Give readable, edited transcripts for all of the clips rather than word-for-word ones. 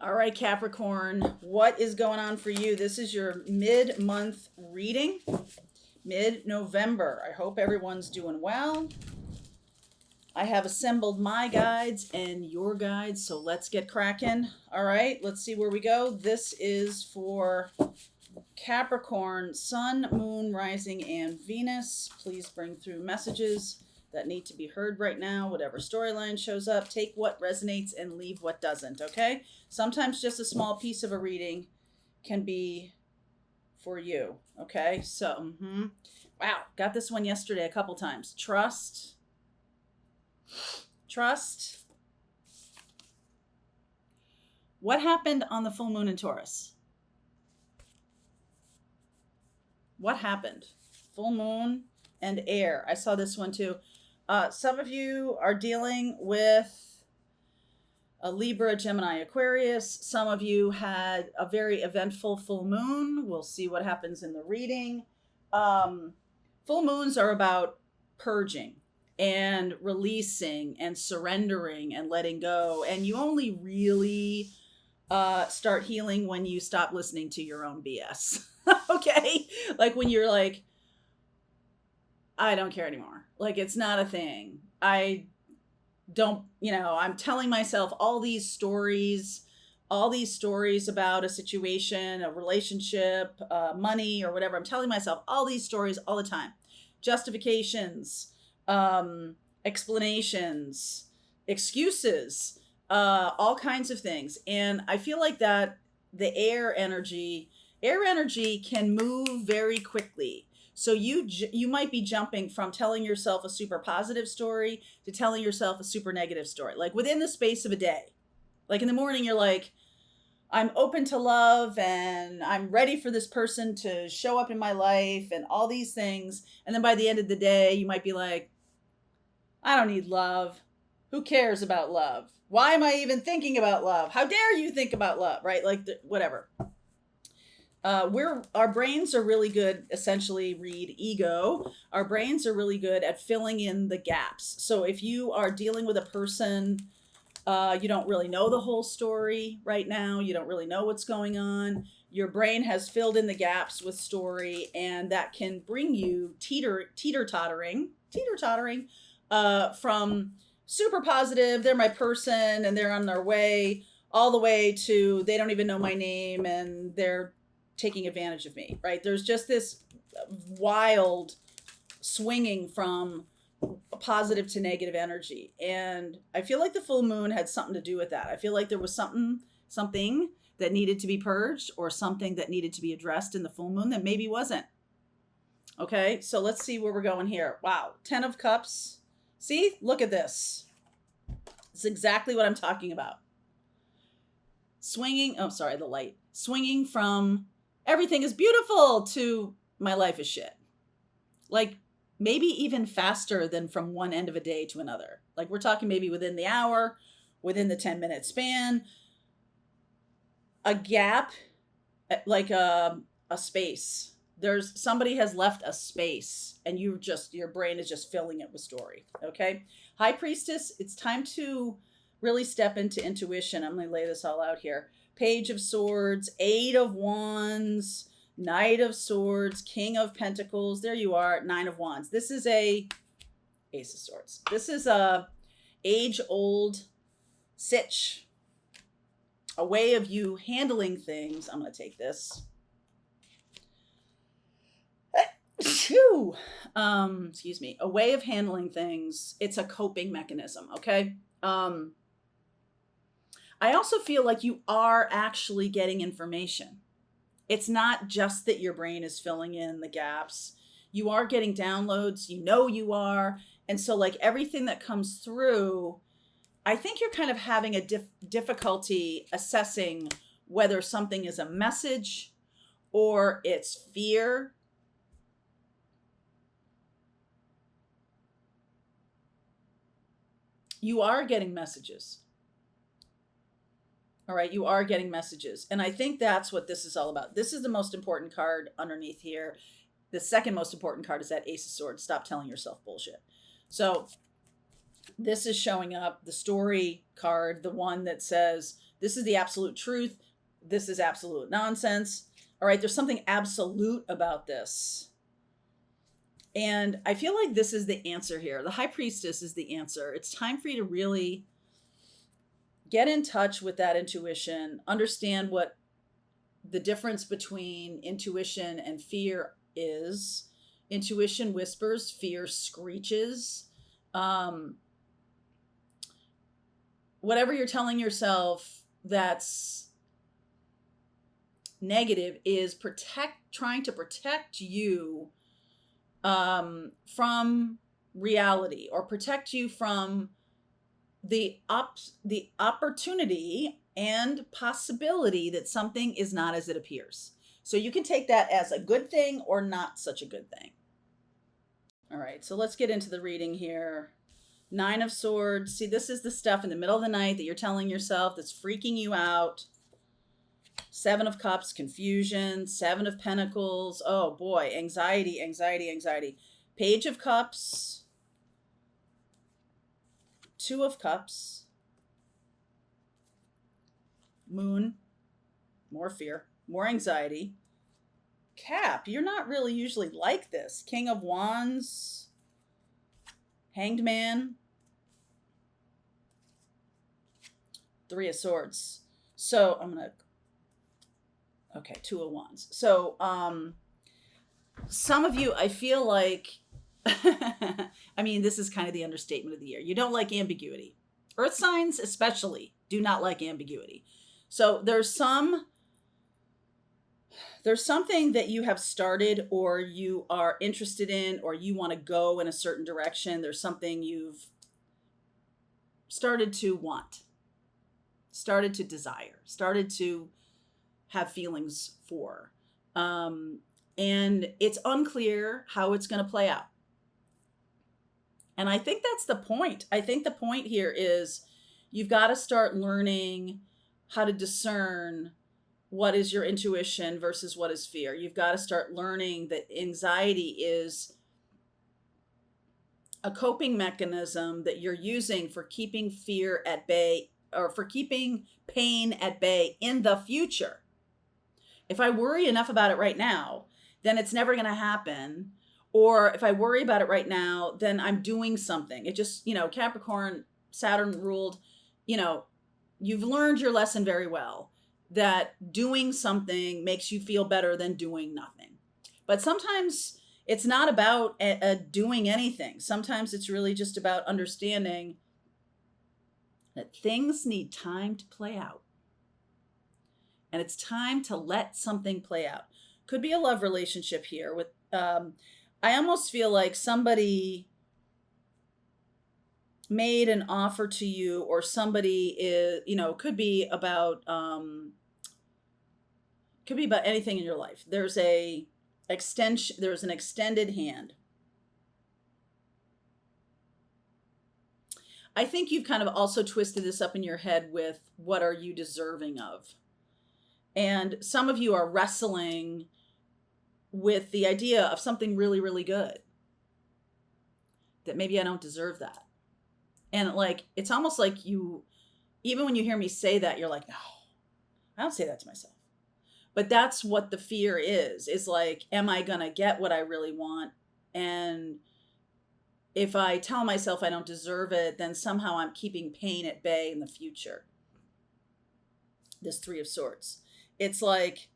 All right, Capricorn, what is going on for you? This is your mid-month reading, mid-November. I hope everyone's doing well. I have assembled my guides and your guides, so let's get cracking. All right, let's see where we go. This is for Capricorn, Sun, Moon, Rising, and Venus. Please bring through messages that need to be heard right now. Whatever storyline shows up, take what resonates and leave what doesn't, okay? Sometimes just a small piece of a reading can be for you, okay? So, wow, got this one yesterday a couple times. Trust. What happened on the full moon in Taurus? What happened? Full moon and air. I saw this one too. Some of you are dealing with a Libra, Gemini, Aquarius. Some of you had a very eventful full moon. We'll see what happens in the reading. Full moons are about purging and releasing and surrendering and letting go. And you only really start healing when you stop listening to your own BS. Okay? Like when you're like, I don't care anymore. Like it's not a thing. I don't, I'm telling myself all these stories about a situation, a relationship, money or whatever. I'm telling myself all these stories all the time. Justifications, explanations, excuses, all kinds of things. And I feel like that the air energy can move very quickly. So you might be jumping from telling yourself a super positive story to telling yourself a super negative story, like within the space of a day. Like in the morning, you're like, I'm open to love and I'm ready for this person to show up in my life and all these things. And then by the end of the day, you might be like, I don't need love. Who cares about love? Why am I even thinking about love? How dare you think about love, right? Like whatever. Our brains are really good, essentially read ego. Our brains are really good at filling in the gaps. So if you are dealing with a person, you don't really know the whole story right now. You don't really know what's going on. Your brain has filled in the gaps with story, and that can bring you teeter-tottering, from super positive, they're my person and they're on their way, all the way to they don't even know my name and they're taking advantage of me, right? There's just this wild swinging from positive to negative energy. And I feel like the full moon had something to do with that. I feel like there was something that needed to be purged or something that needed to be addressed in the full moon that maybe wasn't. Okay, so let's see where we're going here. Wow, 10 of Cups. See, look at this. It's exactly what I'm talking about. Swinging from everything is beautiful to my life is shit. Like maybe even faster than from one end of a day to another. Like we're talking maybe within the hour, within the 10-minute span, a gap, like a space. Somebody has left a space and your brain is just filling it with story. Okay. High Priestess, it's time to really step into intuition. I'm going to lay this all out here. Page of Swords, 8 of Wands, Knight of Swords, King of Pentacles. There you are, 9 of Wands. This is a Ace of Swords. This is a age-old sitch, a way of you handling things. I'm going to take this. Excuse me. A way of handling things. It's a coping mechanism, okay? I also feel like you are actually getting information. It's not just that your brain is filling in the gaps. You are getting downloads, you are. And so like everything that comes through, I think you're kind of having a difficulty assessing whether something is a message or it's fear. You are getting messages. All right, you are getting messages. And I think that's what this is all about. This is the most important card underneath here. The second most important card is that Ace of Swords. Stop telling yourself bullshit. So this is showing up, the story card, the one that says This is the absolute truth. This is absolute nonsense. All right, there's something absolute about this. And I feel like this is the answer here. The High Priestess is the answer. It's time for you to really get in touch with that intuition, understand what the difference between intuition and fear is. Intuition whispers, fear screeches. Whatever you're telling yourself that's negative is trying to protect you from reality, or protect you from the opportunity and possibility that something is not as it appears. So you can take that as a good thing or not such a good thing. All right, so let's get into the reading here. 9 of Swords. See, this is the stuff in the middle of the night that you're telling yourself that's freaking you out. 7 of Cups, confusion. 7 of Pentacles. Oh boy, anxiety, anxiety, anxiety. Page of Cups. 2 of Cups. Moon. More fear. More anxiety. Cap, you're not really usually like this. King of Wands. Hanged Man. 3 of Swords. So I'm going to, okay, 2 of Wands. So some of you, I feel like, I mean, this is kind of the understatement of the year. You don't like ambiguity. Earth signs especially do not like ambiguity. So there's something that you have started, or you are interested in, or you want to go in a certain direction. There's something you've started to want, started to desire, started to have feelings for. And it's unclear how it's going to play out. And I think that's the point. I think the point here is you've got to start learning how to discern what is your intuition versus what is fear. You've got to start learning that anxiety is a coping mechanism that you're using for keeping fear at bay, or for keeping pain at bay in the future. If I worry enough about it right now, then it's never going to happen. Or if I worry about it right now, then I'm doing something. It just, Capricorn, Saturn ruled, you've learned your lesson very well, that doing something makes you feel better than doing nothing. But sometimes it's not about doing anything. Sometimes it's really just about understanding that things need time to play out. And it's time to let something play out. Could be a love relationship here with, I almost feel like somebody made an offer to you, or somebody is, could be about anything in your life. There's an extended hand. I think you've kind of also twisted this up in your head with, what are you deserving of? And some of you are wrestling with the idea of something really, really good, that maybe I don't deserve that. And it's almost like you, even when you hear me say that, you're like, no, I don't say that to myself. But that's what the fear is like, am I going to get what I really want? And if I tell myself I don't deserve it, then somehow I'm keeping pain at bay in the future. This 3 of Swords. It's like,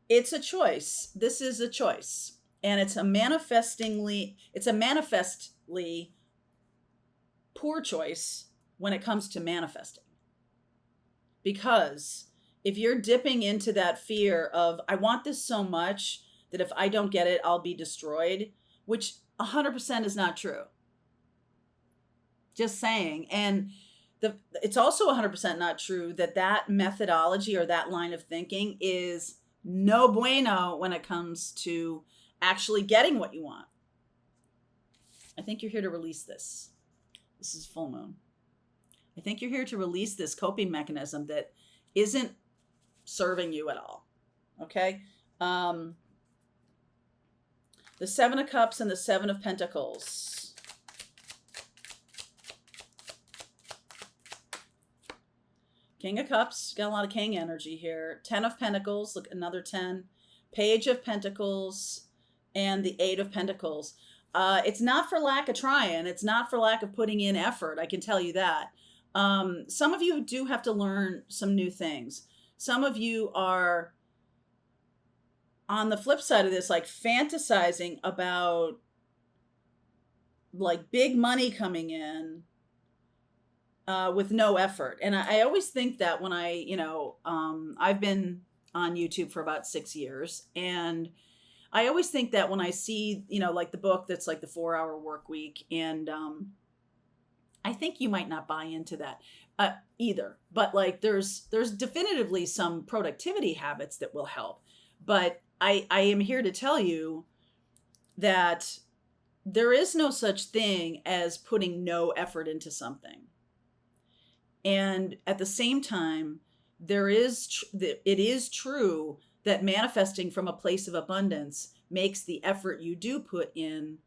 it's a choice. This is a choice. And it's a manifestly poor choice when it comes to manifesting. Because if you're dipping into that fear of, I want this so much that if I don't get it, I'll be destroyed, which 100% is not true. Just saying. And it's also 100% not true that methodology or that line of thinking is no bueno when it comes to actually getting what you want. I think you're here to release this. This is full moon. I think you're here to release this coping mechanism that isn't serving you at all. Okay? The 7 of Cups and the 7 of Pentacles. King of Cups, got a lot of King energy here. 10 of Pentacles, look, another 10. Page of Pentacles, and the 8 of Pentacles. It's not for lack of trying. It's not for lack of putting in effort. I can tell you that. Some of you do have to learn some new things. Some of you are, on the flip side of this, like fantasizing about like big money coming in with no effort. And I always think that when I've been on YouTube for about 6 years, and I always think that when I see, like the book that's like the 4-hour work week, and I think you might not buy into that either, but like there's definitively some productivity habits that will help. But I am here to tell you that there is no such thing as putting no effort into something. And at the same time, it is true that manifesting from a place of abundance makes the effort you do put in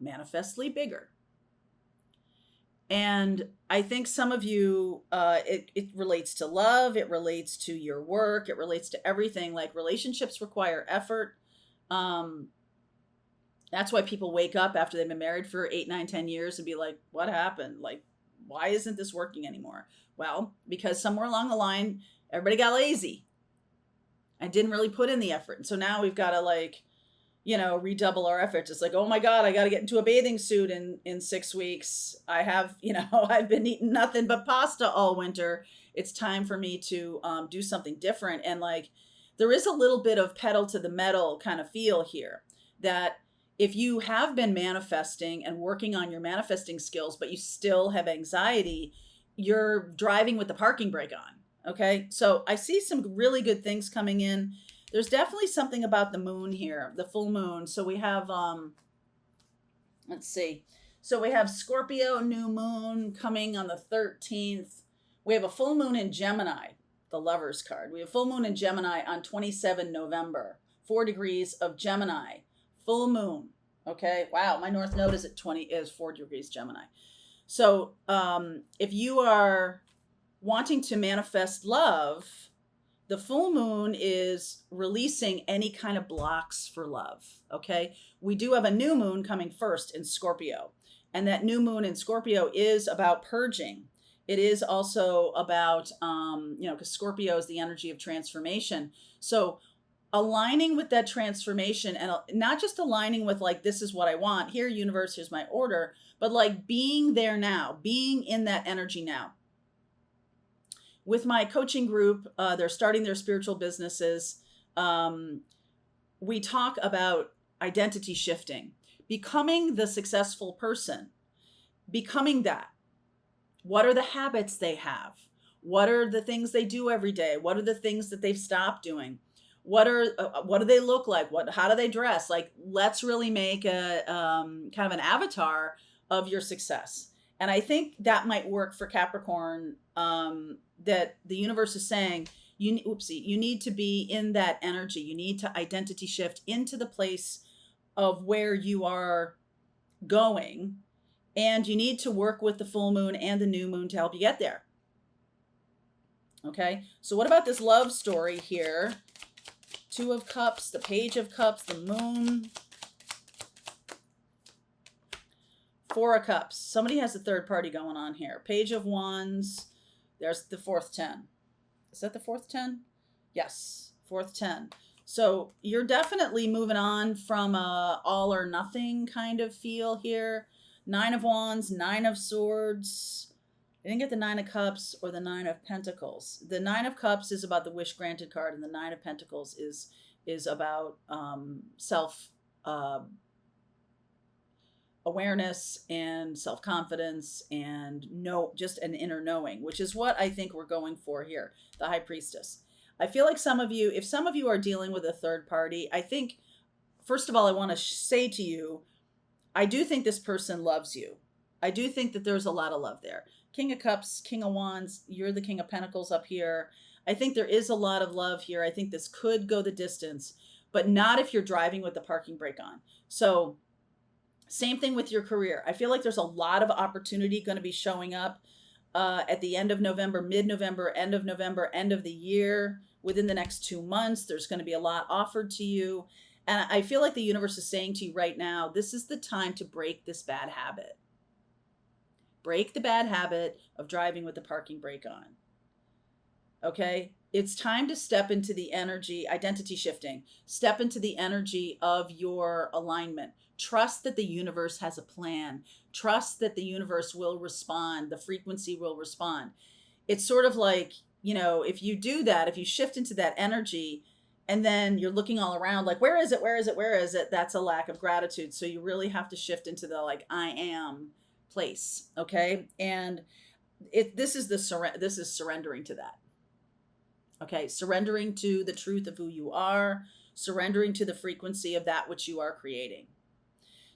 manifestly bigger. And I think some of you, it relates to love, it relates to your work, it relates to everything. Like relationships require effort. That's why people wake up after they've been married for 8, 9, 10 years and be like, what happened? Like, why isn't this working anymore? Well, because somewhere along the line, everybody got lazy and didn't really put in the effort. And so now we've got to redouble our efforts. It's like, oh my God, I got to get into a bathing suit in 6 weeks. I have, I've been eating nothing but pasta all winter. It's time for me to do something different. And like, there is a little bit of pedal to the metal kind of feel here, that if you have been manifesting and working on your manifesting skills, but you still have anxiety, you're driving with the parking brake on. Okay. So I see some really good things coming in. There's definitely something about the moon here, the full moon. So we have, let's see. So we have Scorpio new moon coming on the 13th. We have a full moon in Gemini, the Lovers card. We have full moon in Gemini on 27 November, 4 degrees of Gemini, full moon. Okay. Wow. My North Node is 4 degrees Gemini. So if you are wanting to manifest love, the full moon is releasing any kind of blocks for love. Okay. We do have a new moon coming first in Scorpio. And that new moon in Scorpio is about purging. It is also about, because Scorpio is the energy of transformation. So aligning with that transformation, and not just aligning with like, this is what I want. Here, universe, here's my order. But like being there now, being in that energy now. With my coaching group, they're starting their spiritual businesses. We talk about identity shifting, becoming the successful person, becoming that. What are the habits they have? What are the things they do every day? What are the things that they've stopped doing? What do they look like? How do they dress? Like, let's really make a kind of an avatar of your success. And I think that might work for Capricorn, that the universe is saying, you need to be in that energy. You need to identity shift into the place of where you are going. And you need to work with the full moon and the new moon to help you get there. Okay. So what about this love story here? 2 of Cups, the Page of Cups, the moon. 4 of Cups. Somebody has a third party going on here. Page of Wands. There's the 4th 10. Is that the 4th 10? Yes, 4th 10. So you're definitely moving on from a all or nothing kind of feel here. 9 of Wands, 9 of Swords. I didn't get the 9 of Cups or the 9 of Pentacles. The 9 of Cups is about the wish granted card, and the 9 of Pentacles is about self awareness and self-confidence and just an inner knowing, which is what I think we're going for here, the High Priestess. I feel like if some of you are dealing with a third party, I think, first of all, I want to say to you, I do think this person loves you. I do think that there's a lot of love there. King of Cups, King of Wands, you're the King of Pentacles up here. I think there is a lot of love here. I think this could go the distance, but not if you're driving with the parking brake on. So same thing with your career. I feel like there's a lot of opportunity going to be showing up. at the end of November, mid-November, end of November, end of the year, within the next 2 months. There's going to be a lot offered to you. And I feel like the universe is saying to you right now, this is the time to break this bad habit. Break the bad habit of driving with the parking brake on. Okay? It's time to step into the energy, identity shifting. Step into the energy of your alignment. Trust that the universe has a plan. Trust that the universe will respond. The frequency will respond. It's sort of like, if you do that, if you shift into that energy, and then you're looking all around like, where is it? Where is it? Where is it? That's a lack of gratitude. So you really have to shift into the like, I am place. Okay. And this is surrendering to that. Okay. Surrendering to the truth of who you are, surrendering to the frequency of that which you are creating.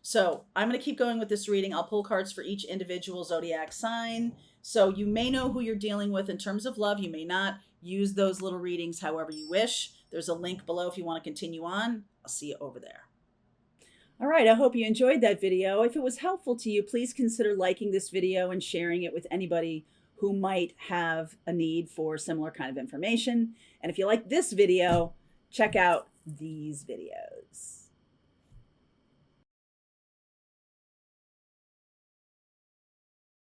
So I'm going to keep going with this reading. I'll pull cards for each individual zodiac sign. So you may know who you're dealing with in terms of love. You may not. Use those little readings however you wish. There's a link below if you want to continue on. I'll see you over there. All right, I hope you enjoyed that video. If it was helpful to you, please consider liking this video and sharing it with anybody who might have a need for similar kind of information. And if you like this video, check out these videos.